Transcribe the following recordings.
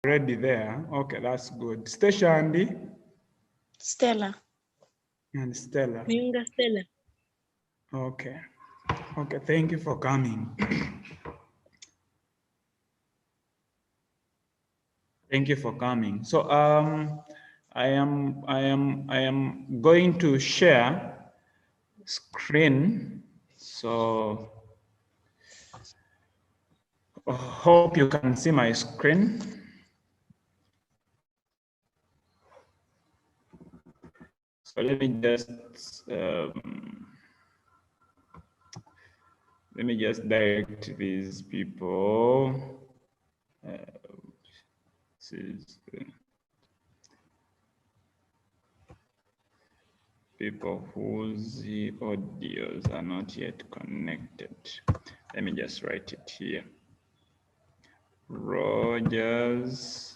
already there. Okay, that's good. Stasha, Andy? Stella. And Stella. Miunga Stella. Okay. Okay, thank you for coming. Thank you for coming. So I am going to share screen. So hope you can see my screen. So let me just direct these people. This is people whose audios are not yet connected. Let me just write it here. Rogers.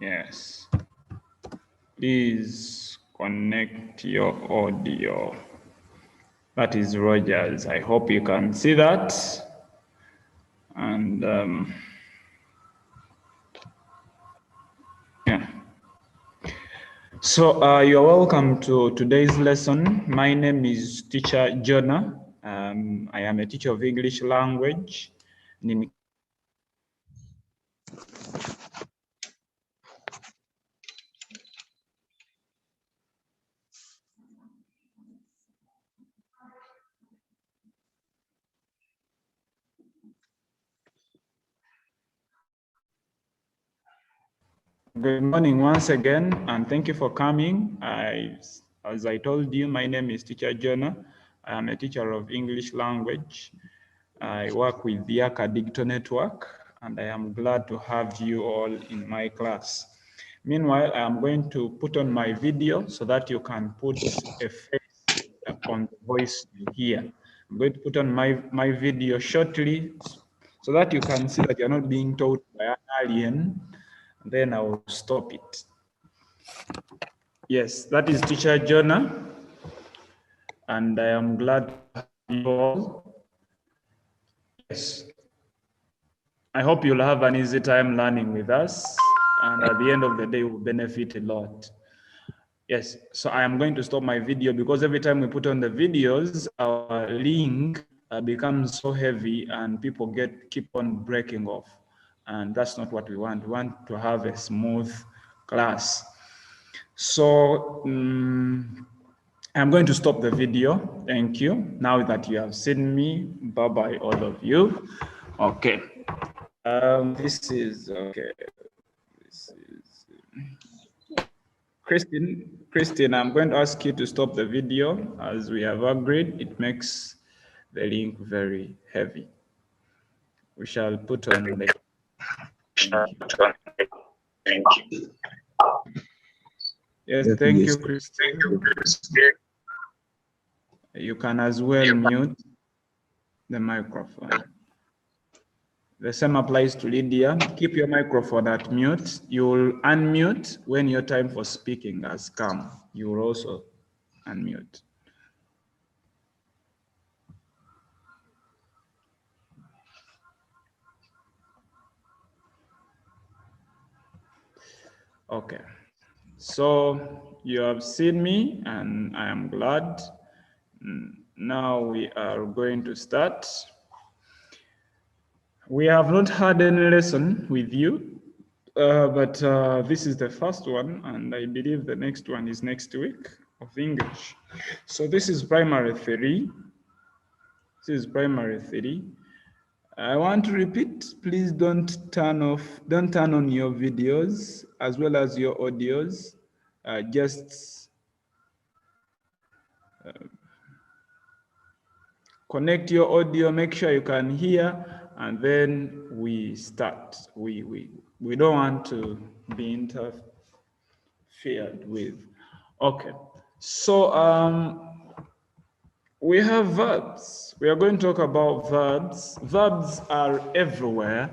Yes. Please connect your audio. That is Rogers. I hope you can see that. And yeah. So you're welcome to today's lesson. My name is Teacher Jonah. I am a teacher of English language. Good morning once again, and thank you for coming. As I told you, my name is Teacher Jonah. I am a teacher of English language. I work with the Yaka Digital Network, and I am glad to have you all in my class. Meanwhile, I am going to put on my video so that you can put a face on the voice you hear. I'm going to put on my video shortly so that you can see that you're not being told by an alien. Then I will stop it. Yes, that is Teacher Jonah, and I am glad to have you all. Yes, I hope you'll have an easy time learning with us, and at the end of the day, we'll benefit a lot. Yes, so I am going to stop my video because every time we put on the videos, our link becomes so heavy and people keep on breaking off. And that's not what we want. We want to have a smooth class. So I'm going to stop the video. Thank you. Now that you have seen me, bye-bye all of you. Okay. This is okay. This is Christine, I'm going to ask you to stop the video as we have agreed. It makes the link very heavy. We shall put on the Thank you. Yes, thank you, Christine. You can as well mute the microphone. The same applies to Lydia. Keep your microphone at mute. You'll unmute when your time for speaking has come. You will also unmute. Okay. So you have seen me and I am glad. Now we are going to start. We have not had any lesson with you, but this is the first one, and I believe the next one is next week of English. So this is primary 3. This is primary 3. I want to repeat, please don't turn on your videos as well as your audios. Just connect your audio, make sure you can hear, and then we start. We don't want to be interfered with. Okay, so we have verbs. We are going to talk about verbs. Verbs are everywhere.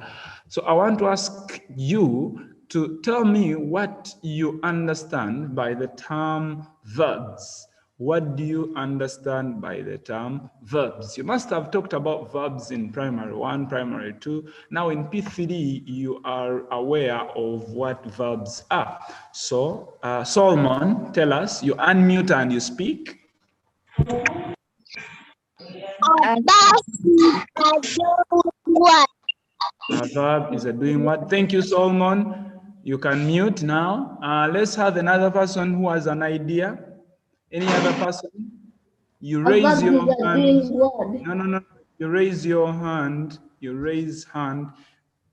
So I want to ask you to tell me what you understand by the term verbs. What do you understand by the term verbs? You must have talked about verbs in primary 1, primary 2. Now in P3, you are aware of what verbs are. So, Solomon, tell us, you unmute and you speak. A verb is a doing what? Thank you, Solomon. You can mute now. Let's have another person who has an idea. Any other person? You raise your hand. No. You raise your hand. You raise hand.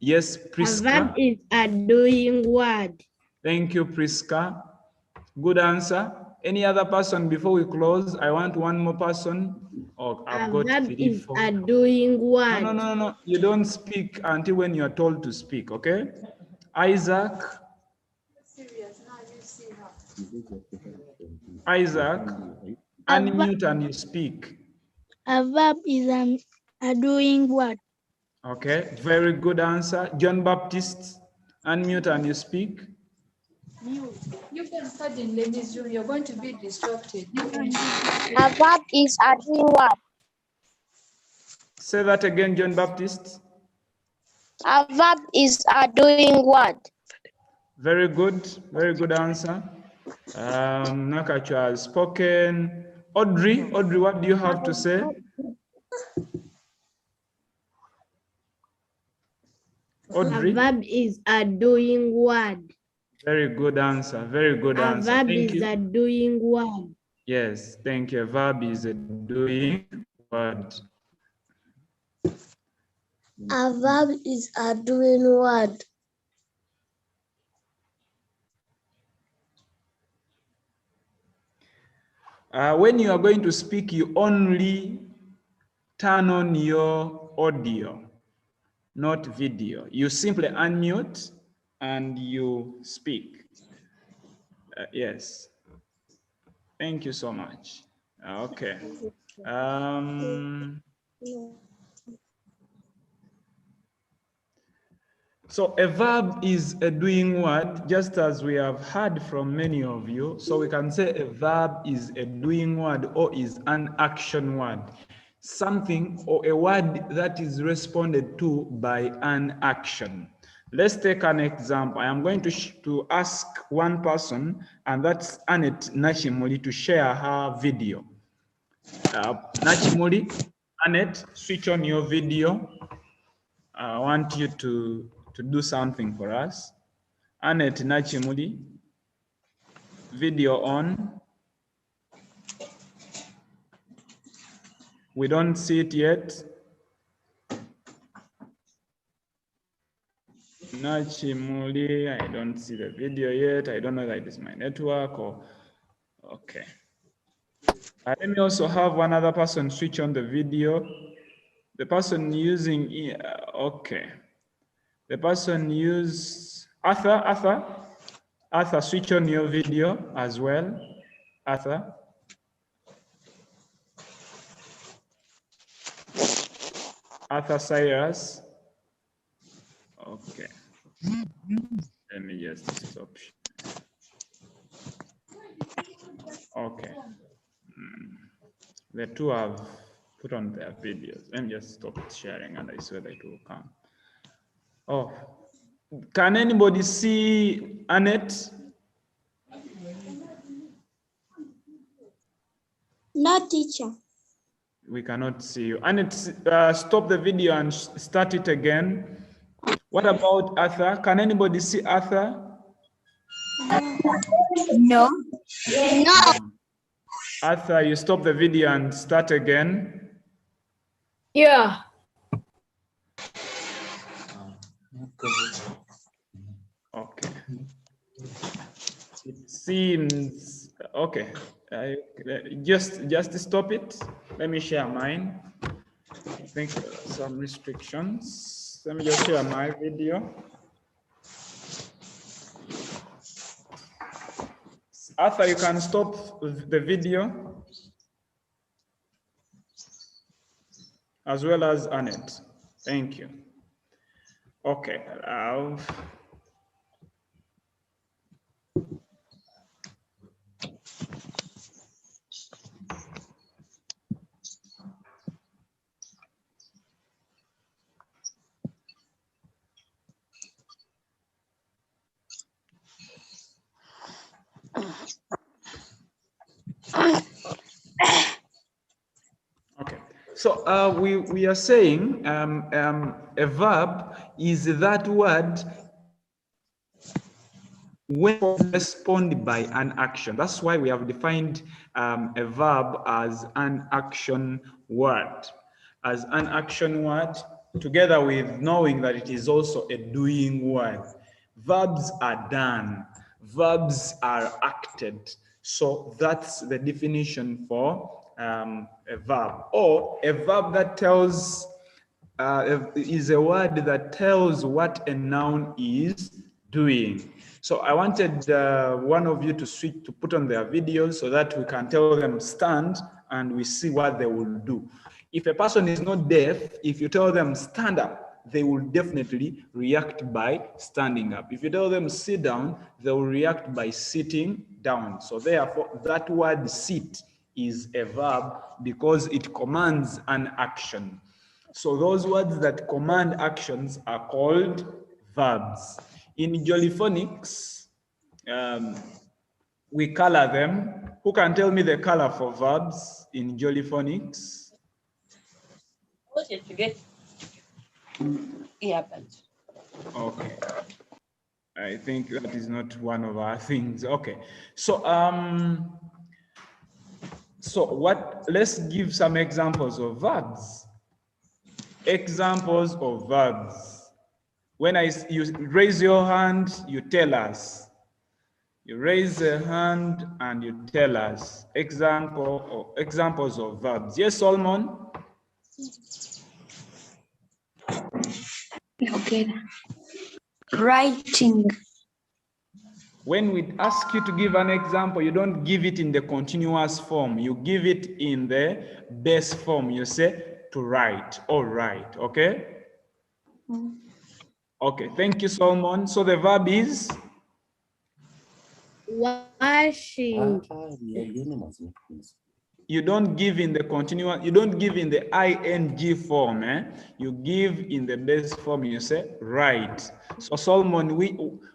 Yes, Priska. verb is a doing word. Thank you, Priska. Good answer. Any other person before we close? I want one more person. Oh, I've got Verb 3, is 4. a doing word. No. You don't speak until when you are told to speak, okay? Isaac. Isaac, unmute and you speak. A verb is a doing word. Okay, very good answer. John Baptist, unmute and you speak. You can study in ladies' room. You're going to be distracted. A verb is a doing word. Say that again, John Baptist. A verb is a doing word. Very good answer. Nakachu has spoken. Audrey, what do you have to say? Audrey? A verb is a doing word. Very good answer. Very good answer. A verb Thank is you. a doing word. Yes, thank you. A verb is a doing word. A verb is a doing word. When you are going to speak, you only turn on your audio, not video. You simply unmute and you speak. Yes. Thank you so much. Okay. So a verb is a doing word, just as we have heard from many of you. So we can say a verb is a doing word or is an action word. Something or a word that is responded to by an action. Let's take an example. I am going to ask one person, and that's Annette Nachimuli, to share her video. Nachimuli, Annette, switch on your video. I want you to do something for us. Annette Nachimuli, video on. We don't see it yet. Nachimuli, I don't see the video yet. I don't know that it is my network or, okay. Let me also have one other person switch on the video. The person using, okay. The person use, Arthur, switch on your video as well. Arthur. Arthur Cyrus. Okay. Let me just stop. Okay. The two have put on their videos. Let me just stop sharing and I swear that it will come. Oh, can anybody see Annette? No, teacher. We cannot see you. Annette, stop the video and start it again. What about Arthur? Can anybody see Arthur? No. No. Arthur, you stop the video and start again. Yeah. Okay. It seems okay. Just stop it. Let me share mine. I think some restrictions. Let me just share my video. Arthur, you can stop the video as well as Annette. Thank you. Okay. So we are saying a verb is that word when responded by an action. That's why we have defined a verb as an action word. As an action word, together with knowing that it is also a doing word. Verbs are done. Verbs are acted. So that's the definition for a verb. Or a verb that tells is a word that tells what a noun is doing. So I wanted one of you to switch to put on their videos so that we can tell them stand and we see what they will do. If a person is not deaf, if you tell them stand up, they will definitely react by standing up. If you tell them sit down, they will react by sitting down. So therefore, that word sit is a verb because it commands an action. So those words that command actions are called verbs. In Jollyphonics, we color them. Who can tell me the color for verbs in Jollyphonics? Okay. I think that is not one of our things. Okay. So let's give some examples of verbs. Examples of verbs. When you raise your hand, you tell us. You raise a hand and you tell us examples of verbs. Yes, Solomon? Okay. Writing. When we ask you to give an example, you don't give it in the continuous form. You give it in the base form. You say to write or write, okay? Okay, thank you, Solomon. So the verb is? Washing. You don't give in the continuous, you don't give in the ing form, you give in the base form, you say write. So Solomon,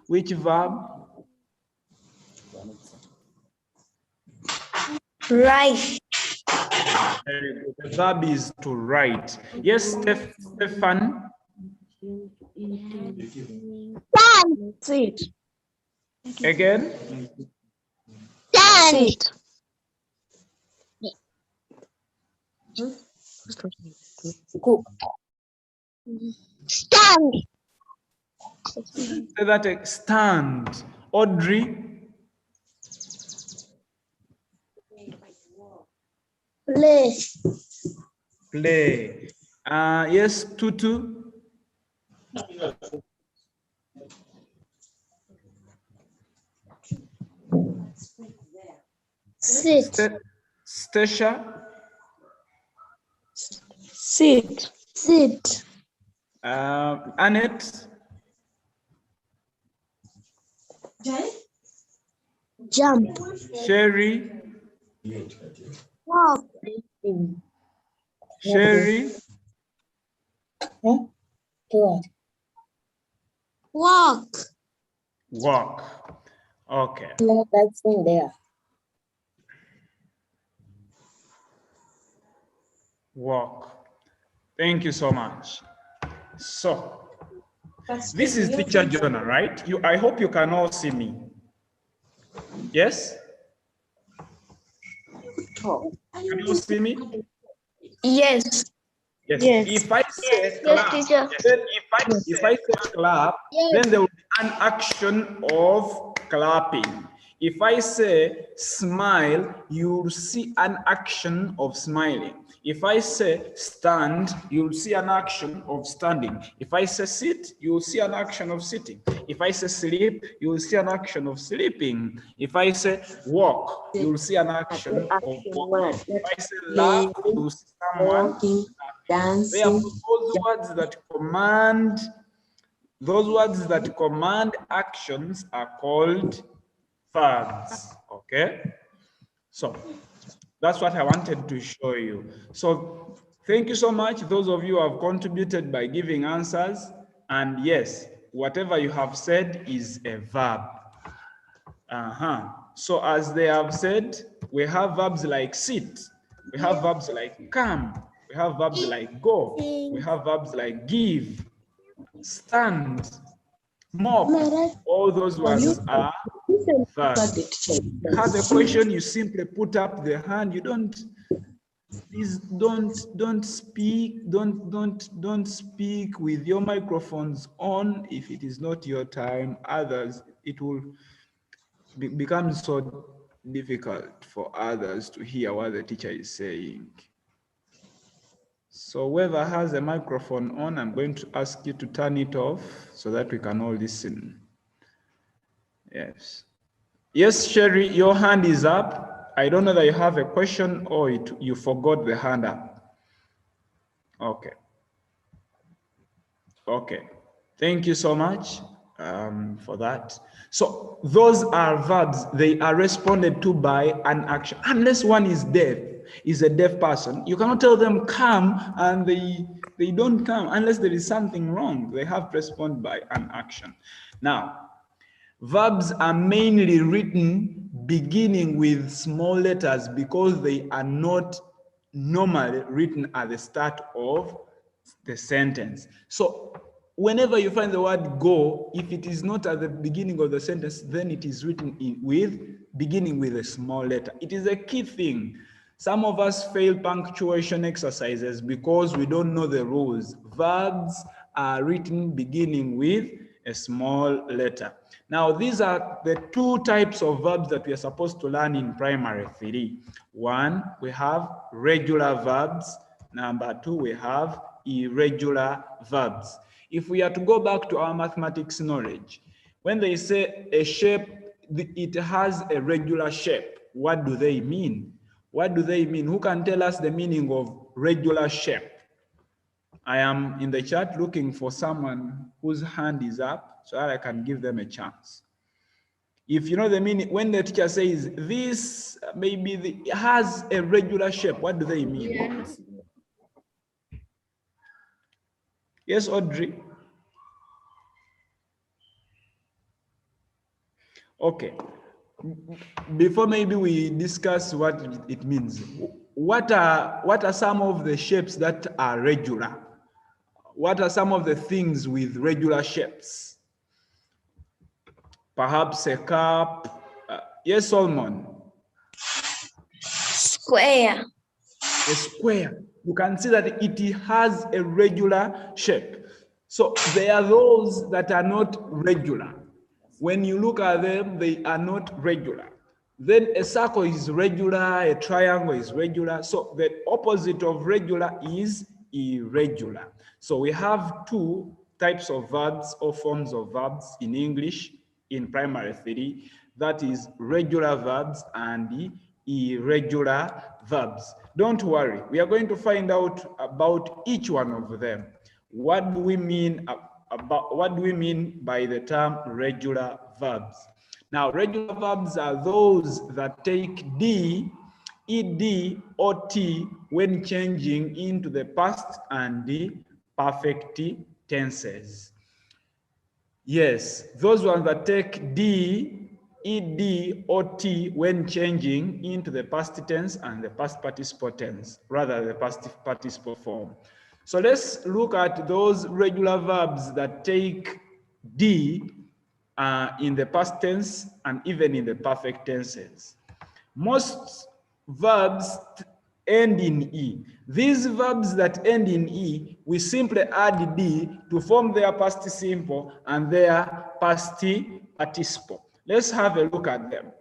which verb? Write. Very good. The verb is to write. Yes, Stefan? Sit. Again? Stand. Stand. Say that, stand. Audrey? Play. Play. Yes, Tutu? Sit. Stacia? Sit. Sit. Annette? Jump. Sherry? Walk. Sherry? Walk. Walk. Okay. No, that's in there. Walk. Thank you so much. So, this is teacher Jonah, right? I hope you can all see me. Yes? Can you all see me? Yes. Yes. Yes. If I say clap, teacher. then if I say clap, then there will be an action of clapping. If I say smile, you'll see an action of smiling. If I say stand, you'll see an action of standing. If I say sit, you'll see an action of sitting. If I say sleep, you'll see an action of sleeping. If I say walk, you'll see an action of walking. If I say laugh, you'll see someone dancing. Therefore, those words that command actions are called verbs. Okay? So that's what I wanted to show you. So thank you so much, those of you who have contributed by giving answers. And yes, whatever you have said is a verb. So as they have said, we have verbs like sit, we have verbs like come, we We have verbs like go. We have verbs like give, stand, mop. All those ones are verbs. You have a question, you simply put up the hand. You don't, please don't speak, don't speak with your microphones on if it is not your time. Others, it will become so difficult for others to hear what the teacher is saying. So whoever has a microphone on, I'm going to ask you to turn it off so that we can all listen. Yes. Yes, Sherry, your hand is up. I don't know that you have a question or you forgot the hand up. Okay. Okay. Thank you so much for that. So those are verbs. They are responded to by an action. Unless one is deaf, is a deaf person, you cannot tell them come and they don't come unless there is something wrong. They have to respond by an action. Now, verbs are mainly written beginning with small letters because they are not normally written at the start of the sentence. So whenever you find the word go, if it is not at the beginning of the sentence, then it is written beginning with a small letter. It is a key thing. Some of us fail punctuation exercises because we don't know the rules. Verbs are written beginning with a small letter. Now, these are the two types of verbs that we are supposed to learn in primary 3. One, we have regular verbs. Number 2, we have irregular verbs. If we are to go back to our mathematics knowledge, when they say a shape, it has a regular shape, what do they mean? What do they mean? Who can tell us the meaning of regular shape? I am in the chat looking for someone whose hand is up so that I can give them a chance. If you know the meaning, when the teacher says this maybe it has a regular shape, what do they mean? Yes. Yes, Audrey? Okay. Before maybe we discuss what it means, what are some of the shapes that are regular? What are some of the things with regular shapes? Perhaps a cup. Yes, Solomon? Square. A square. You can see that it has a regular shape. So there are those that are not regular. When you look at them, they are not regular. Then a circle is regular, a triangle is regular. So the opposite of regular is irregular. So we have two types of verbs or forms of verbs in English in primary 3. That is regular verbs and irregular verbs. Don't worry, we are going to find out about each one of them. What do we mean by the term regular verbs? Now, regular verbs are those that take D, ed, or t when changing into the past and the perfect tenses. Yes, those ones that take D, ed, or t when changing into the past tense and the past participle tense, rather the past participle form. So let's look at those regular verbs that take D in the past tense and even in the perfect tenses. Most verbs end in E. These verbs that end in E, we simply add D to form their past simple and their past participle. Let's have a look at them.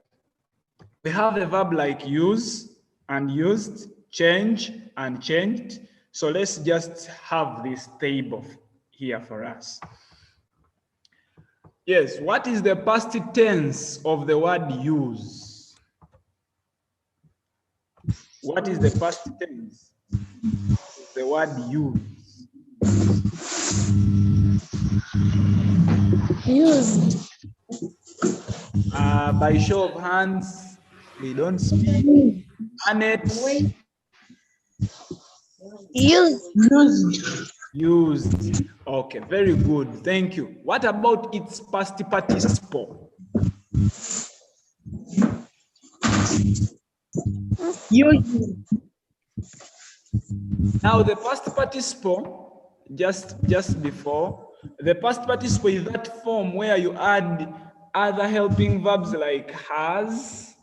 We have a verb like use and used, change and changed. So let's just have this table here for us. Yes, what is the past tense of the word use? What is the past tense of the word use? Used. By show of hands, we don't speak. Annette. Used. Used. Okay, very good. Thank you. What about its past participle? Used. Now the past participle, just before, the past participle is that form where you add other helping verbs like has,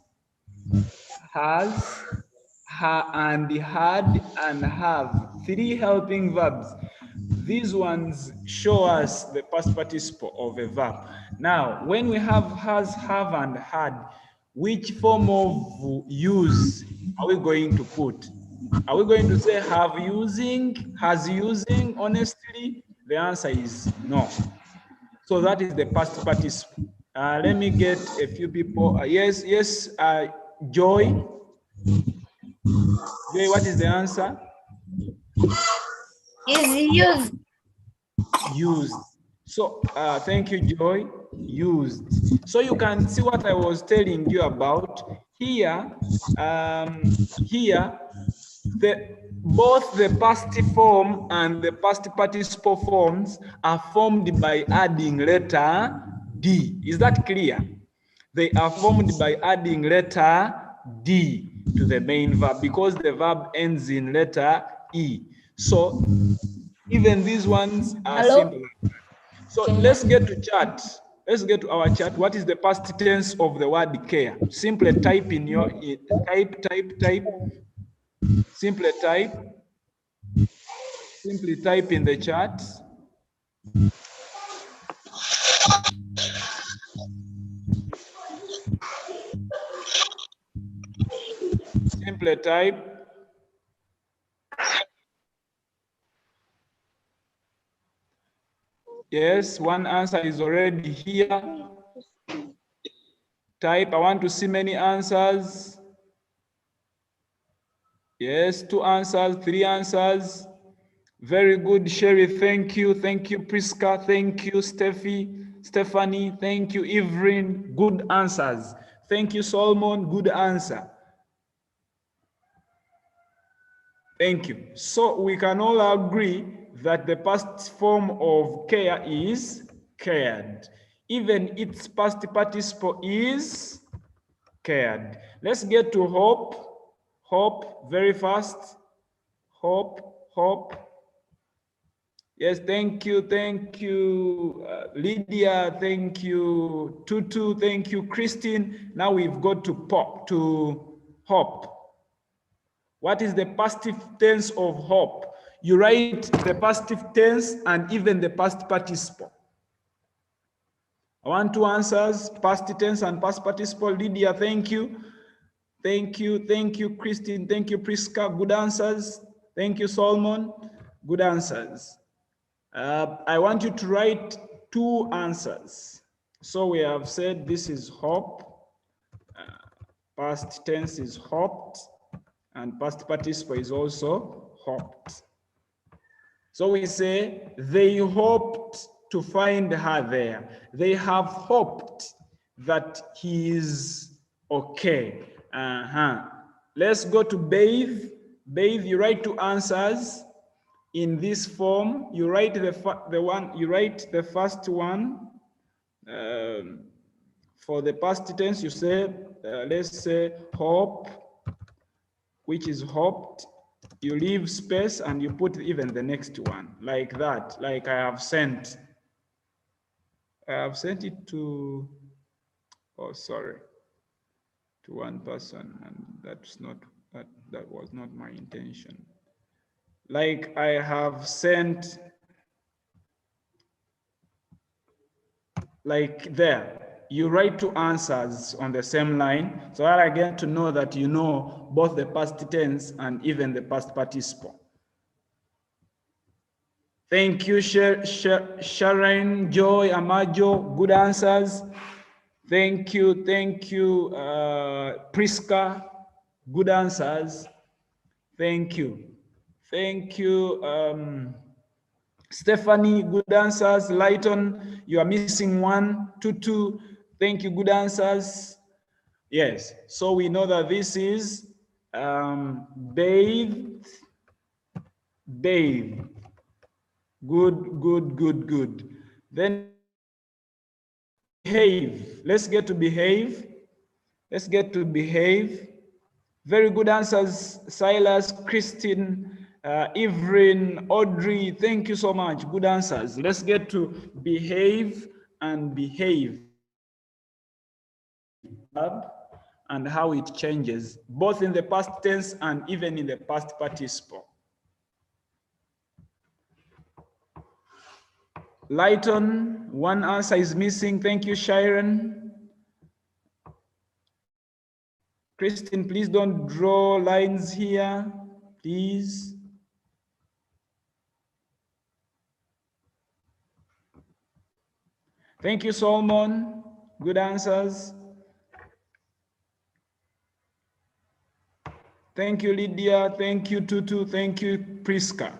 and had, and have. 3 helping verbs. These ones show us the past participle of a verb. Now, when we have has, have, and had, which form of use are we going to put? Are we going to say have using, has using? Honestly, the answer is no. So that is the past participle. Let me get a few people. Yes, Joy. Joy, what is the answer? Is used. Used. So thank you, Joy. Used. So you can see what I was telling you about here. Both the past form and the past participle forms are formed by adding letter D. Is that clear? They are formed by adding letter D to the main verb because the verb ends in letter E. So even these ones are simple. So let's get to chat. Let's get to our chat. What is the past tense of the word care? Simply type in your type. Simply type in the chat. Simply type. Yes, one answer is already here. Type. I want to see many answers. Yes, 2 answers, 3 answers. Very good, Sherry. Thank you. Thank you, Priska. Thank you, Stephanie. Thank you, Evelyn. Good answers. Thank you, Solomon. Good answer. Thank you. So we can all agree that the past form of care is cared. Even its past participle is cared. Let's get to hope. Hope, very fast. Hope. Yes, thank you, Lydia, thank you, Tutu, thank you, Christine. Now we've got to hope. What is the past tense of hope? You write the past tense and even the past participle. I want 2 answers, past tense and past participle. Lydia, thank you. Thank you, Christine. Thank you, Priska. Good answers. Thank you, Solomon. Good answers. I want you to write 2 answers. So we have said this is hope. Past tense is hoped. And past participle is also hoped. So we say they hoped to find her there. They have hoped that he is okay. Let's go to bathe. Bathe, you write 2 answers in this form. You write the first one. For the past tense, you say, let's say hope, which is hoped. You leave space and you put even the next one, like that. Like I have sent it to, to one person, and that was not my intention. Like I have sent, like there. You write 2 answers on the same line, so that I get to know that you know both the past tense and even the past participle. Thank you, Sharon, Joy, Amajo, good answers. Thank you, Priska, good answers. Thank you, Stephanie, good answers. Lighton, you are missing 1, 2. Thank you, good answers. Yes, so we know that this is bathed. Good. Then behave. Let's get to behave. Very good answers, Silas, Christine, Evelyn, Audrey, thank you so much. Good answers. Let's get to behave and behave and how it changes, both in the past tense and even in the past participle. Lighton, one answer is missing. Thank you, Sharon. Christine, please don't draw lines here, please. Thank you, Solomon. Good answers. Thank you, Lydia. Thank you, Tutu. Thank you, Priska.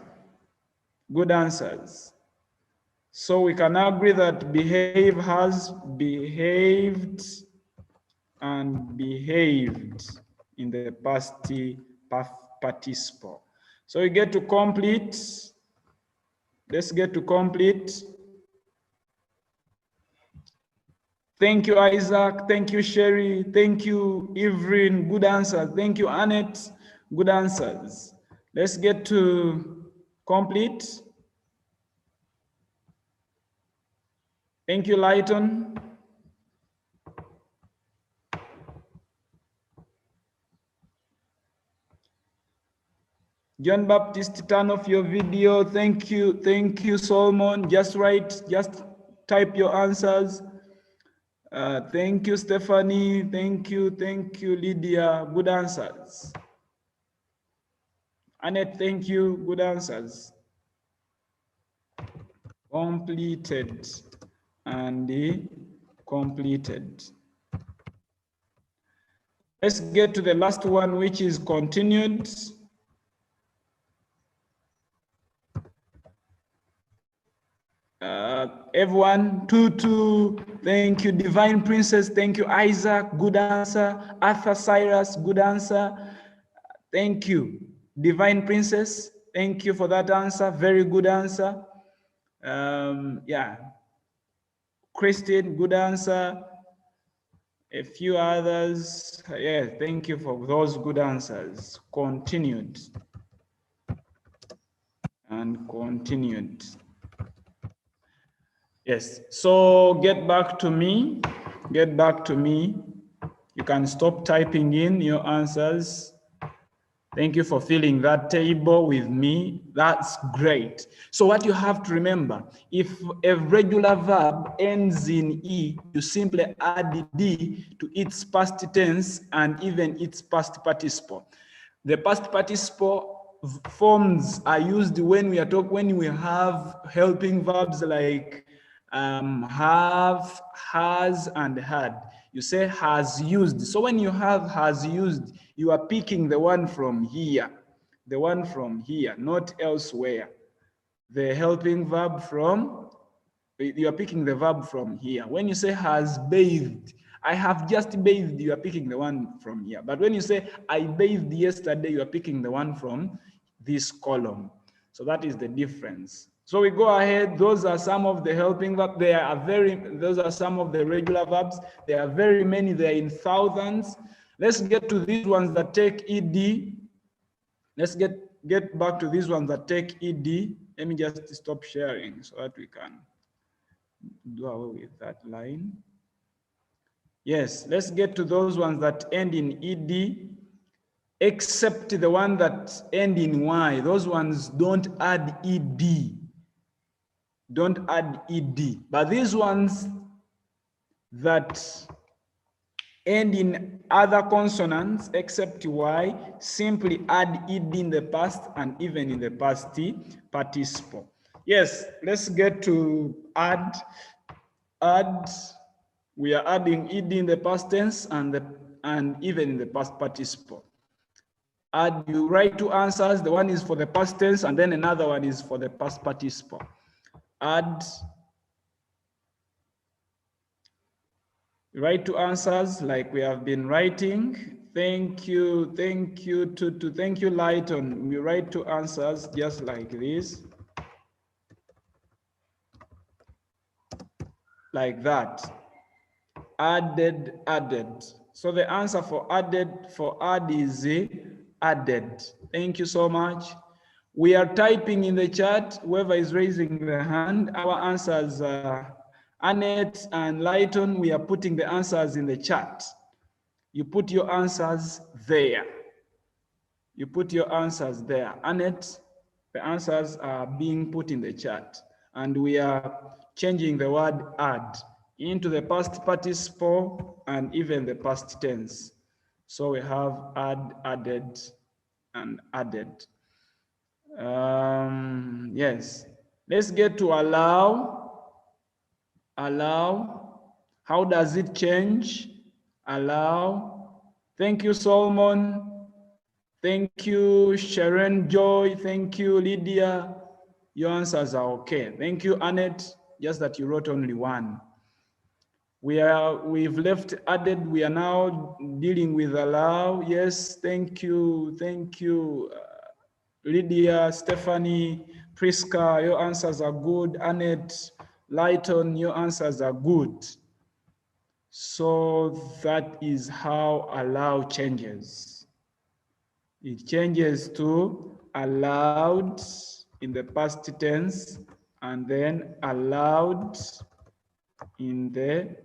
Good answers. So we can agree that behave has behaved and behaved in the past participle. So we get to complete. Let's get to complete. Thank you, Isaac. Thank you, Sherry. Thank you, Evelyn. Good answers. Thank you, Annette. Good answers. Let's get to complete. Thank you, Lighton. John Baptist, turn off your video. Thank you, Solomon. Just type your answers. Thank you, Stephanie. Thank you, Lydia. Good answers. Annette, thank you. Good answers. Completed and completed. Let's get to the last one, which is continued. Everyone, Tutu, thank you. Divine Princess, thank you. Isaac, good answer. Arthur Cyrus, good answer. Thank you. Divine Princess, thank you for that answer. Very good answer. Yeah. Christine, good answer. A few others. Yeah, thank you for those good answers. Continued and continued. Yes, so get back to me. Get back to me. You can stop typing in your answers. Thank you for filling that table with me. That's great. So what you have to remember, if a regular verb ends in E, you simply add D to its past tense and even its past participle. The past participle forms are used when we have helping verbs like have, has, and had. You say has used. So when you have has used, you are picking the one from here, not elsewhere. The helping verb you are picking the verb from here. When you say has bathed, I have just bathed, you are picking the one from here. But when you say I bathed yesterday, you are picking the one from this column. So that is the difference. So we go ahead. Those are some of the helping verbs. Those are some of the regular verbs. There are very many. They are in thousands. Let's get to these ones that take ed. Let's get back to these ones that take ed. Let me just stop sharing so that we can do away with that line. Yes, let's get to those ones that end in ed, except the one that end in y. Those ones don't add ed. Don't add ed. But these ones that end in other consonants except y simply add ed in the past and even in the past participle. Yes, let's get to add. We are adding ed in the past tense and even in the past participle. Add, you write two answers. The one is for the past tense and then another one is for the past participle. Add, write two answers like we have been writing. Thank you, thank you, Lighton. We write two answers just like this. Like that. Added. So the answer for add is added. Thank you so much. We are typing in the chat. Whoever is raising the hand, our answers are Annette and Lighton. We are putting the answers in the chat. You put your answers there. You put your answers there. Annette, the answers are being put in the chat. And we are changing the word add into the past participle and even the past tense. So we have add, added, and added. Yes. Let's get to allow. Allow. How does it change? Allow. Thank you, Solomon. Thank you, Sharon Joy. Thank you, Lydia. Your answers are okay. Thank you, Annette. Just that you wrote only one. We've left added. We are now dealing with allow. Yes, thank you. Thank you, Lydia, Stephanie, Priska. Your answers are good. Annette, Lighton, your answers are good. So that is how allow changes. It changes to allowed in the past tense and then allowed in the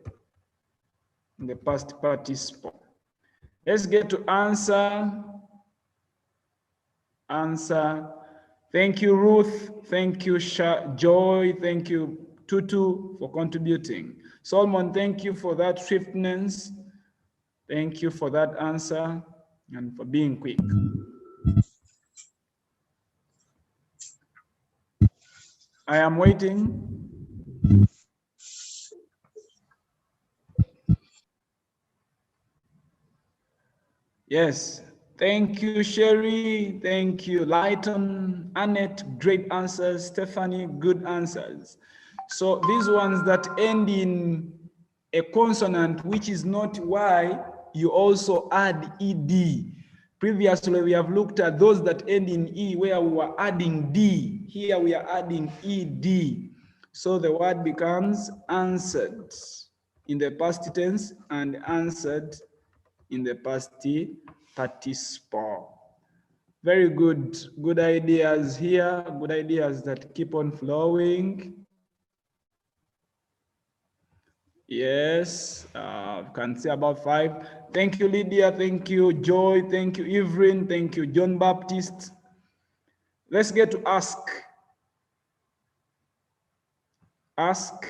past participle. Let's get to answer. Answer. Thank you, Ruth. Thank you, Joy. Thank you, Tutu, for contributing. Solomon, thank you for that swiftness. Thank you for that answer and for being quick. I am waiting. Yes. Thank you, Sherry. Thank you, Lighton, Annette, great answers. Stephanie, good answers. So these ones that end in a consonant, which is not Y, you also add ED. Previously, we have looked at those that end in E, where we were adding D. Here we are adding ED. So the word becomes answered in the past tense and answered in the past participle. Very good, good ideas here, good ideas that keep on flowing. Yes, can say about 5. Thank you, Lydia. Thank you, Joy. Thank you, Evelyn. Thank you, John Baptist. Let's get to ask. Ask.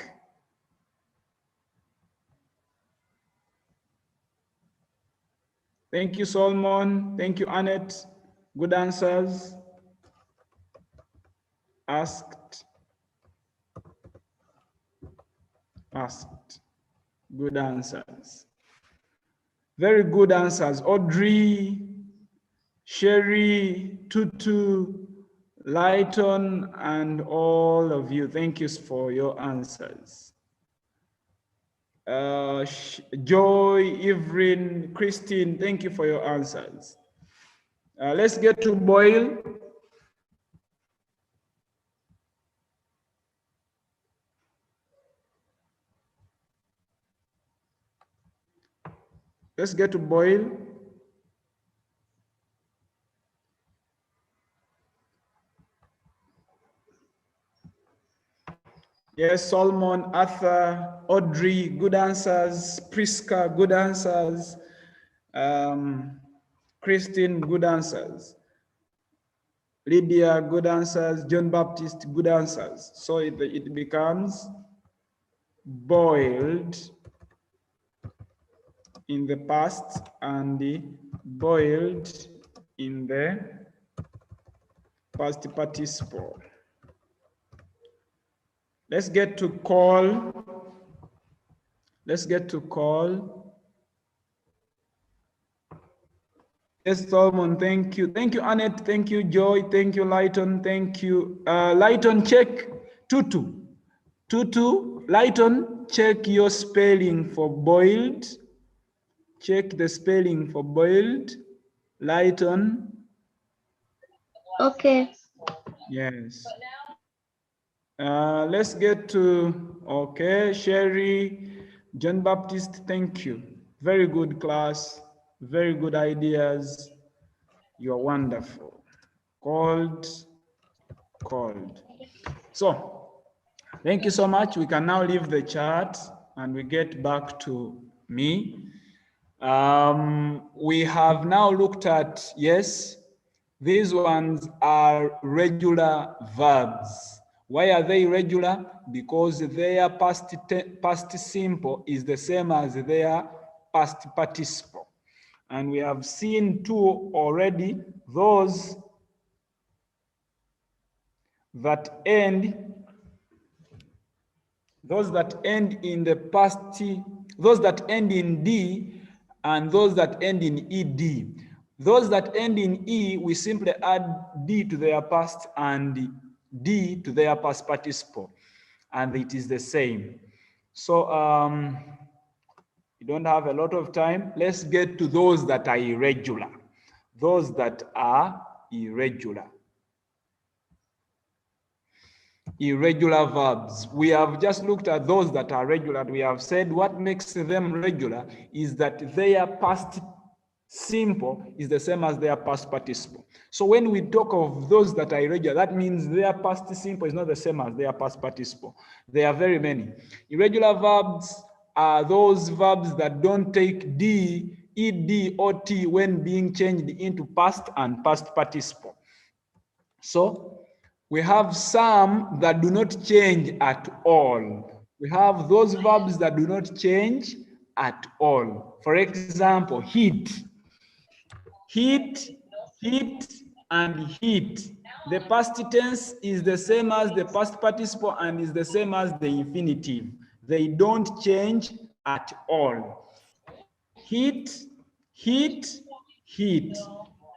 Thank you, Solomon. Thank you, Annette. Good answers. Asked. Asked. Good answers. Very good answers. Audrey, Sherry, Tutu, Lighton, and all of you. Thank you for your answers. Joy, Evelyn, Christine, thank you for your answers. Let's get to boil. Let's get to boil. Yes, Solomon, Arthur, Audrey, good answers. Priska, good answers. Christine, good answers. Lydia, good answers. John Baptist, good answers. So it becomes boiled in the past and boiled in the past participle. Let's get to call. Let's get to call. Yes, Solomon, thank you. Thank you, Annette. Thank you, Joy. Thank you, Lighton. Thank you. Lighton, check. Tutu. Tutu, Lighton, check your spelling for boiled. Check the spelling for boiled. Lighton. Okay. Yes. Let's get to, okay, Sherry, John Baptist, thank you. Very good class, very good ideas. You are wonderful. Called, called. So thank you so much. We can now leave the chat and we get back to me. We have now looked at, yes, these ones are regular verbs. Why are they regular? Because their past simple is the same as their past participle. And we have seen two already, those that end in the past, those that end in D and those that end in ED. Those that end in E, we simply add D to their past and D to their past participle, and it is the same. So we don't have a lot of time. Let's get to those that are irregular. Those that are irregular. Irregular verbs. We have just looked at those that are regular. We have said what makes them regular is that their past simple is the same as their past participle. So when we talk of those that are irregular, that means their past simple is not the same as their past participle. There are very many. Irregular verbs are those verbs that don't take D, ED, or T when being changed into past and past participle. So we have some that do not change at all. We have those verbs that do not change at all. For example, heat. Heat, heat, and heat. The past tense is the same as the past participle and is the same as the infinitive. They don't change at all. Heat, heat, heat.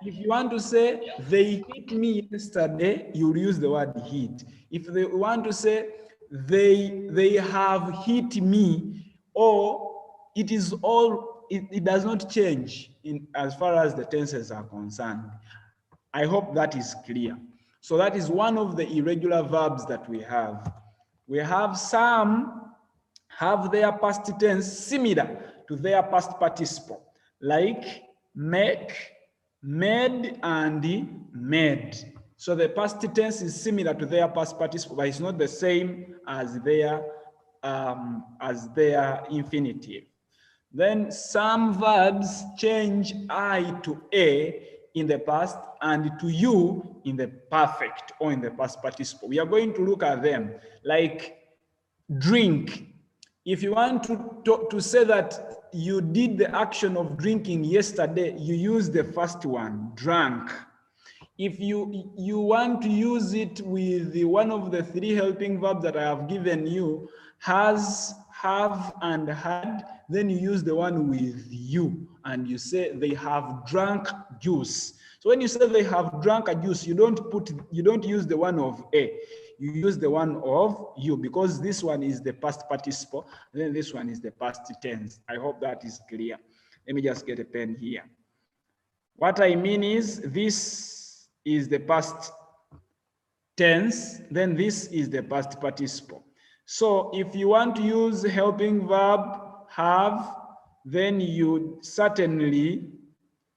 If you want to say they hit me yesterday, you'll use the word hit. If they want to say they have hit me, or it is all, it does not change in as far as the tenses are concerned. I hope that is clear. So that is one of the irregular verbs that we have. We have some have their past tense similar to their past participle, like make, made, and made. So the past tense is similar to their past participle, but it's not the same as their infinitive. Then some verbs change I to A in the past and to you in the perfect or in the past participle. We are going to look at them, like drink. If you want to say that you did the action of drinking yesterday, you use the first one, drank. If you want to use it with one of the three helping verbs that I have given you, has, have, and had, then you use the one with you, and you say they have drunk juice. So when you say they have drunk a juice, you don't use the one of A. You use the one of you, because this one is the past participle, then this one is the past tense. I hope that is clear. Let me just get a pen here. What I mean is, this is the past tense, then this is the past participle. So if you want to use helping verb have, then you certainly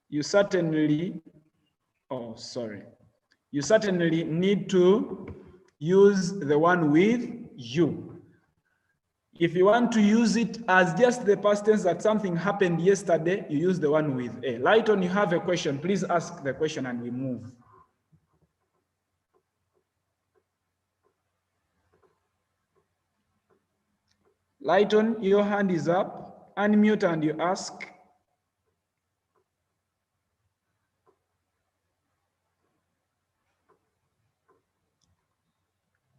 need to use the one with you. If you want to use it as just the past tense that something happened yesterday, you use the one with A. Lighton, you have a question. Please ask the question and we move. Lighton, your hand is up. Unmute and you ask.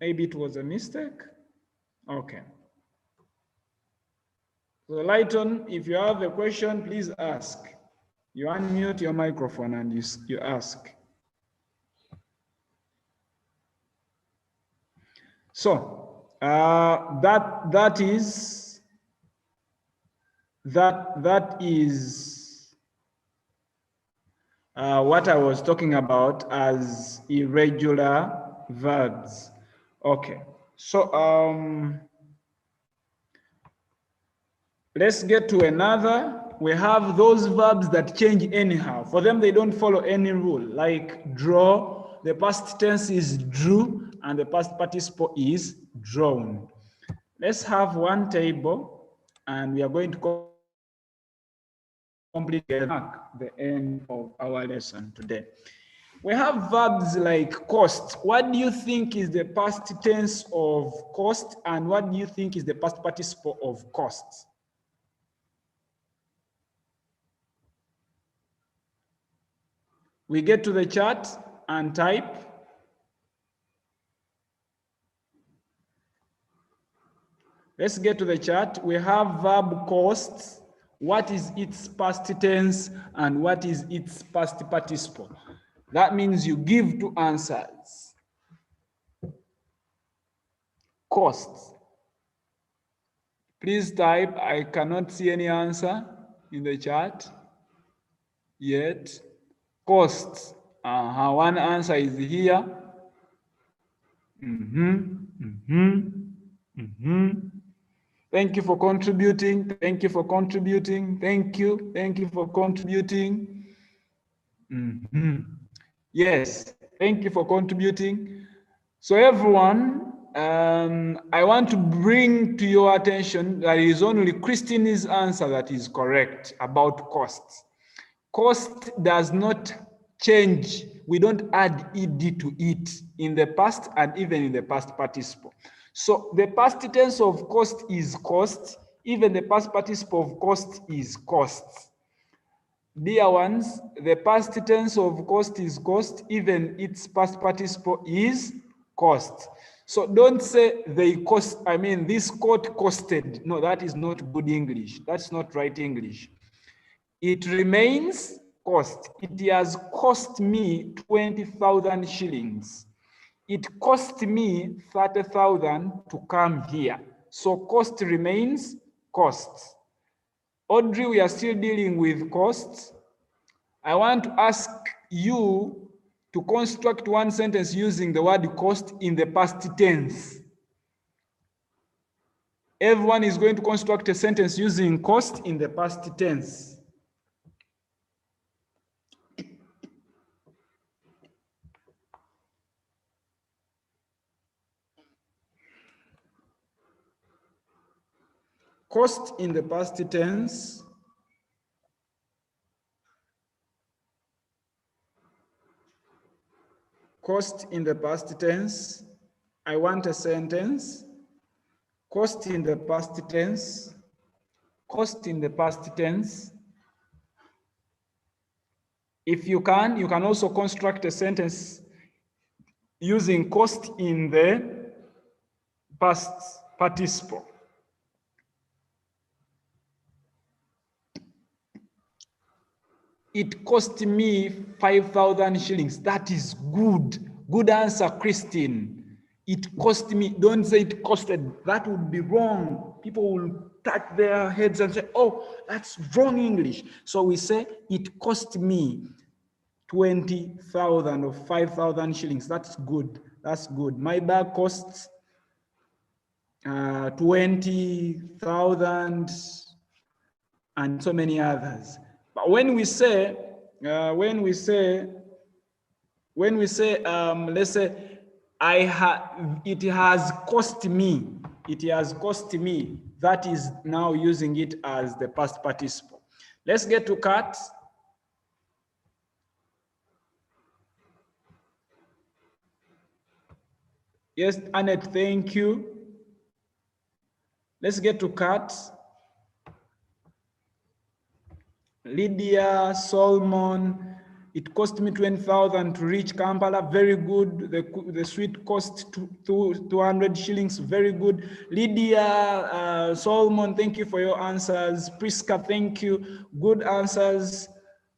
Maybe it was a mistake. Okay. So Lighton, if you have a question, please ask. You unmute your microphone and you ask. So that is what I was talking about as irregular verbs. Okay, so let's get to another. We have those verbs that change anyhow. For them, they don't follow any rule, like draw, the past tense is drew and the past participle is drawn. Let's have one table and we are going to complete the end of our lesson today. We have verbs like cost. What do you think is the past tense of cost and what do you think is the past participle of cost? We get to the chart and type. Let's get to the chart. We have verb cost. What is its past tense and what is its past participle? That means you give two answers. Cost. Please type. I cannot see any answer in the chat yet. Cost. One answer is here. Thank you for contributing. Thank you for contributing. Thank you. Thank you for contributing. Yes, thank you for contributing. So everyone, I want to bring to your attention that it is only Christine's answer that is correct about costs. Cost does not change. We don't add ed to it in the past and even in the past participle. So the past tense of cost is cost. Even the past participle of cost is costs. Dear ones, the past tense of cost is cost. Even its past participle is cost. So don't say they cost, I mean, this coat costed. No, that is not good English. That's not right English. It remains cost. It has cost me 20,000 shillings. It cost me 30,000 to come here. So cost remains cost. Audrey, we are still dealing with costs. I want to ask you to construct one sentence using the word cost in the past tense. Everyone is going to construct a sentence using cost in the past tense. Cost in the past tense. Cost in the past tense. I want a sentence. Cost in the past tense. Cost in the past tense. If you can also construct a sentence using cost in the past participle. It cost me 5,000 shillings. That is good. Good answer, Christine. It cost me. Don't say it costed. That would be wrong. People will touch their heads and say, oh, that's wrong English. So we say it cost me 20,000 or 5,000 shillings. That's good. That's good. My bag costs 20,000 and so many others. But when we say, let's say, it has cost me. It has cost me. That is now using it as the past participle. Let's get to cut. Yes, Annette, thank you. Let's get to cut. Lydia, Solomon, it cost me 20,000 to reach Kampala. Very good. The suite cost 200 shillings. Very good. Lydia, Solomon, thank you for your answers. Priska, thank you. Good answers.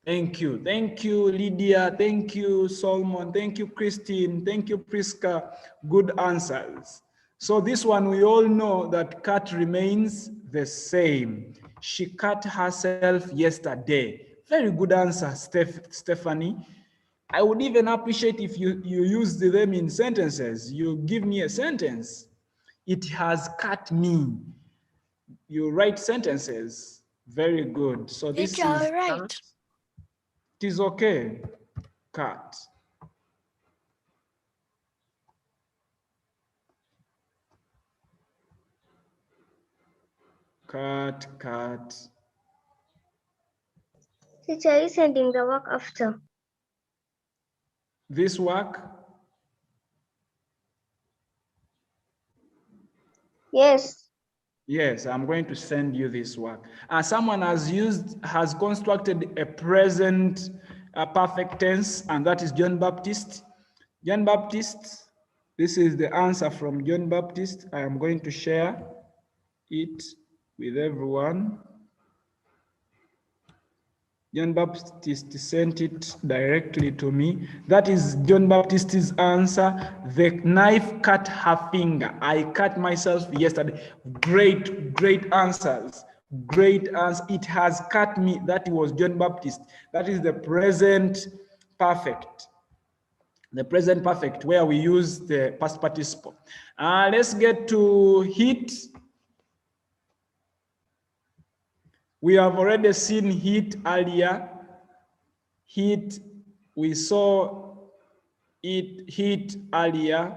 Thank you. Thank you, Lydia. Thank you, Solomon. Thank you, Christine. Thank you, Priska. Good answers. So this one, we all know that cut remains the same. She cut herself yesterday. Very good answer, Stephanie. I would even appreciate if you use them in sentences. You give me a sentence. It has cut me. You write sentences. Very good. So this is right. It is okay. Cut. cut, cut. Teacher, are you sending the work after? This work? Yes. Yes, I'm going to send you this work. Someone has constructed a present perfect tense, and that is John Baptist. John Baptist, this is the answer from John Baptist. I am going to share it with everyone. John Baptist sent it directly to me. That is John Baptist's answer. The knife cut her finger. I cut myself yesterday. Great answers. Great answer. It has cut me. That was John Baptist. That is the present perfect. The present perfect where we use the past participle. Let's get to hit. We have already seen hit earlier. Hit, we saw it hit earlier.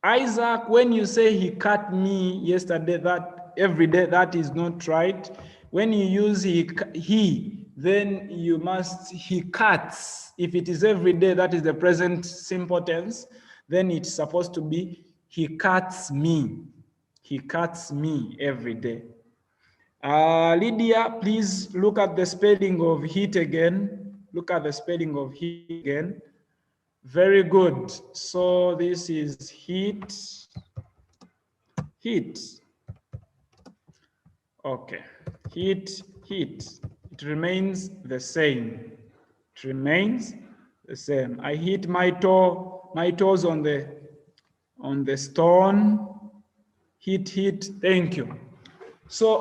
Isaac, when you say he cut me yesterday, that every day, that is not right. When you use he, then you must, he cuts. If it is every day, that is the present simple tense, then it's supposed to be he cuts me. He cuts me every day. Lydia, please look at the spelling of hit again. Look at the spelling of hit again. Very good. So this is hit. Okay. Hit. It remains the same. It remains the same. I hit my toes on the stone. Hit. Thank you. So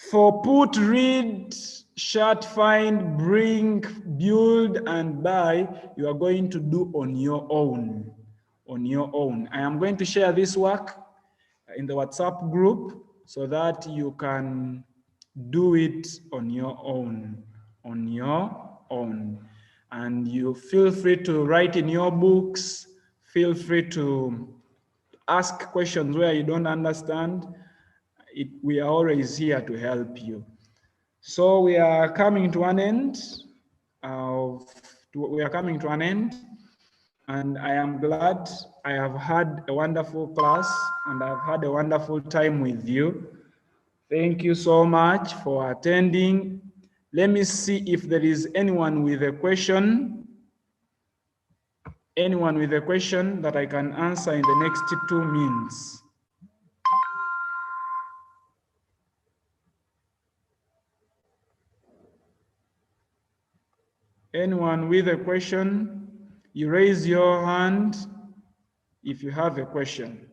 for put, read, shut, find, bring, build, and buy, you are going to do on your own. I am going to share this work in the WhatsApp group so that you can do it on your own. And you feel free to write in your books, feel free to ask questions where you don't understand. We are always here to help you. So we are coming to an end. And I am glad I have had a wonderful class and I've had a wonderful time with you. Thank you so much for attending. Let me see if there is anyone with a question. Anyone with a question that I can answer in the next 2 minutes. Anyone with a question, you raise your hand if you have a question.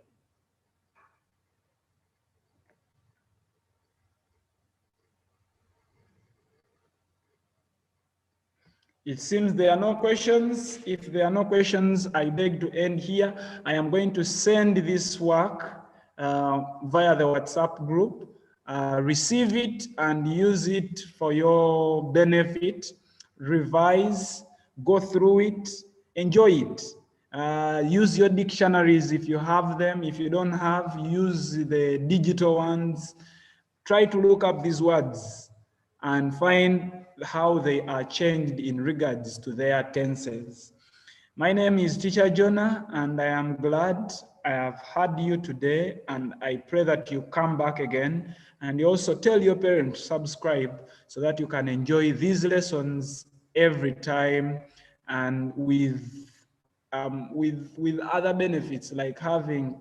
It seems there are no questions. If there are no questions, I beg to end here. I am going to send this work via the WhatsApp group. Receive it and use it for your benefit. Revise, go through it, enjoy it. Use your dictionaries if you have them. If you don't have, use the digital ones. Try to look up these words and find how they are changed in regards to their tenses. My name is Teacher Jonah, and I am glad I have had you today, and I pray that you come back again, and you also tell your parents to subscribe so that you can enjoy these lessons every time, and with other benefits like having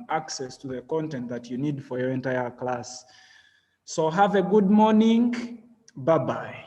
access to the content that you need for your entire class. So have a good morning. Bye-bye.